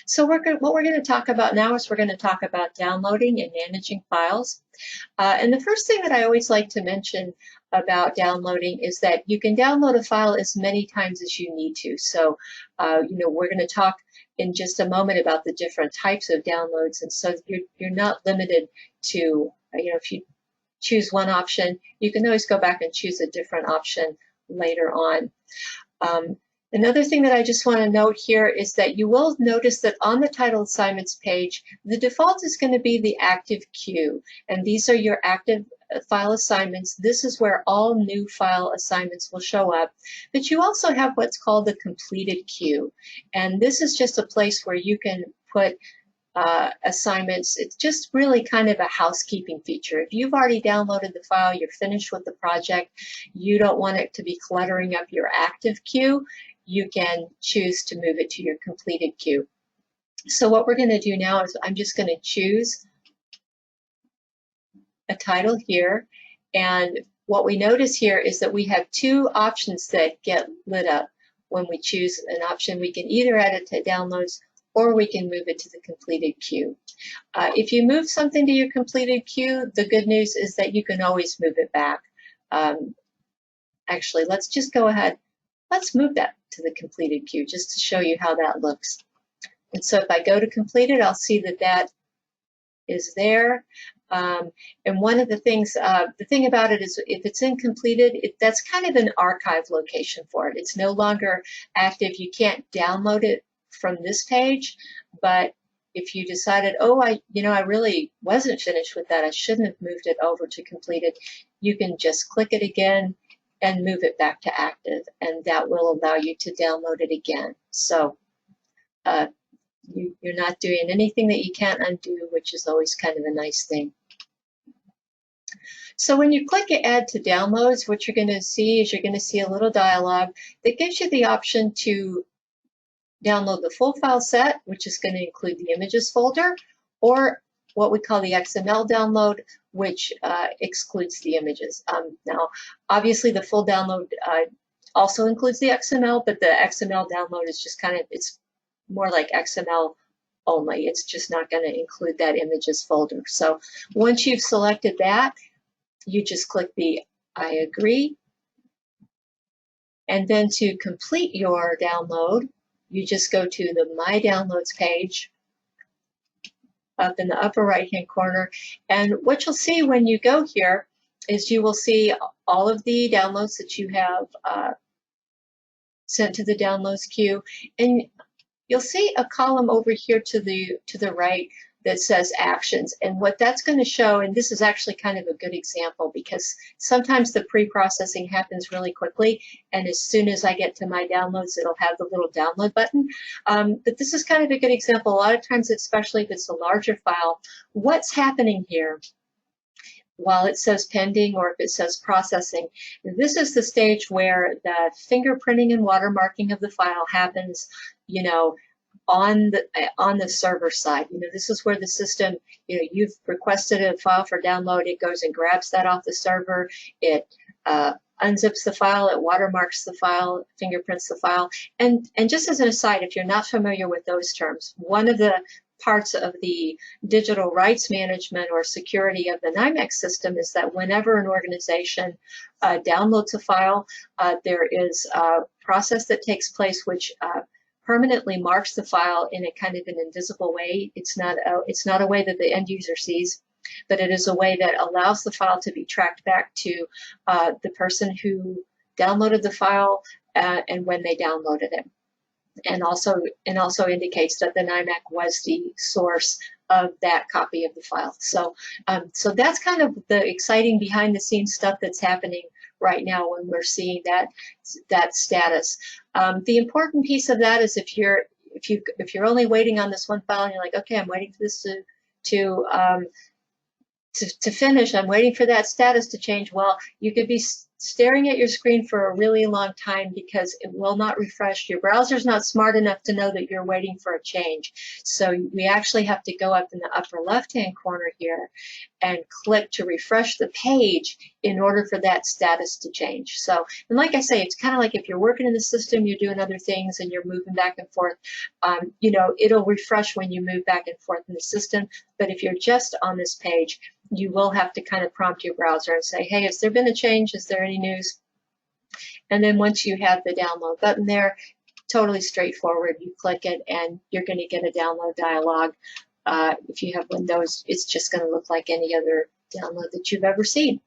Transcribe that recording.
So what we're going to talk about now is we're going to talk about downloading and managing files. And the first thing that I always like to mention about downloading is that you can download a file as many times as you need to. So, we're going to talk in just a moment about the different types of downloads. And so you're not limited to, if you choose one option, you can always go back and choose a different option later on. Another thing that I just want to note here is that you will notice that on the title assignments page, the default is going to be the active queue, and these are your active file assignments. This is where all new file assignments will show up, but you also have what's called the completed queue, and this is just a place where you can put assignments. It's just really kind of a housekeeping feature. If you've already downloaded the file, you're finished with the project, you don't want it to be cluttering up your active queue, you can choose to move it to your completed queue. So what we're going to do now is I'm just going to choose a title here, and what we notice here is that we have two options that get lit up when we choose an option. We can either add it to downloads or we can move it to the completed queue. If you move something to your completed queue, the good news is that you can always move it back. Actually, let's just go ahead. Let's move that to the completed queue just to show you how that looks. And so if I go to completed, I'll see that that is there. And one of the things, the thing about it is if it's in completed, that's kind of an archive location for it. It's no longer active. You can't download it from this page, but if you decided, oh, I really wasn't finished with that, I shouldn't have moved it over to completed, you can just click it again and move it back to active, and that will allow you to download it again. So you're not doing anything that you can't undo, which is always kind of a nice thing. So when you click Add to Downloads, what you're going to see is you're going to see a little dialog that gives you the option to download the full file set, which is going to include the images folder, or what we call the XML download, which excludes the images. Now, obviously the full download also includes the XML, but the XML download is just it's more like XML only. It's just not going to include that images folder. So once you've selected that, you just click the I agree. And then to complete your download, you just go to the My Downloads page up in the upper right-hand corner. And what you'll see when you go here is you will see all of the downloads that you have sent to the downloads queue. And you'll see a column over here to the right that says actions. And what that's going to show, and this is actually kind of a good example because sometimes the pre-processing happens really quickly, and as soon as I get to my downloads, it'll have the little download button. But this is kind of a good example. A lot of times, especially if it's a larger file, what's happening here while it says pending or if it says processing, this is the stage where the fingerprinting and watermarking of the file happens, on the server side. This is where the system, you've requested a file for download, it goes and grabs that off the server, it unzips the file, it watermarks the file, fingerprints the file. And just as an aside, if you're not familiar with those terms, one of the parts of the digital rights management or security of the NIMAS system is that whenever an organization downloads a file, there is a process that takes place which permanently marks the file in a kind of an invisible way. It's not a way that the end user sees, but it is a way that allows the file to be tracked back to the person who downloaded the file and when they downloaded it, and also indicates that the NIMAS was the source of that copy of the file. So so that's kind of the exciting behind the scenes stuff that's happening right now when we're seeing that status. The important piece of that is if you're only waiting on this one file and you're like, okay, I'm waiting for this to finish, I'm waiting for that status to change. Well, you could be staring at your screen for a really long time because it will not refresh. Your browser's not smart enough to know that you're waiting for a change. So we actually have to go up in the upper left-hand corner here and click to refresh the page in order for that status to change. So, and like I say, it's kind of like if you're working in the system, you're doing other things and you're moving back and forth, you know, it'll refresh when you move back and forth in the system. But if you're just on this page, you will have to kind of prompt your browser and say, hey, has there been a change? Is there any news? And then once you have the download button there, totally straightforward. You click it and you're going to get a download dialog. If you have Windows, it's just going to look like any other download that you've ever seen.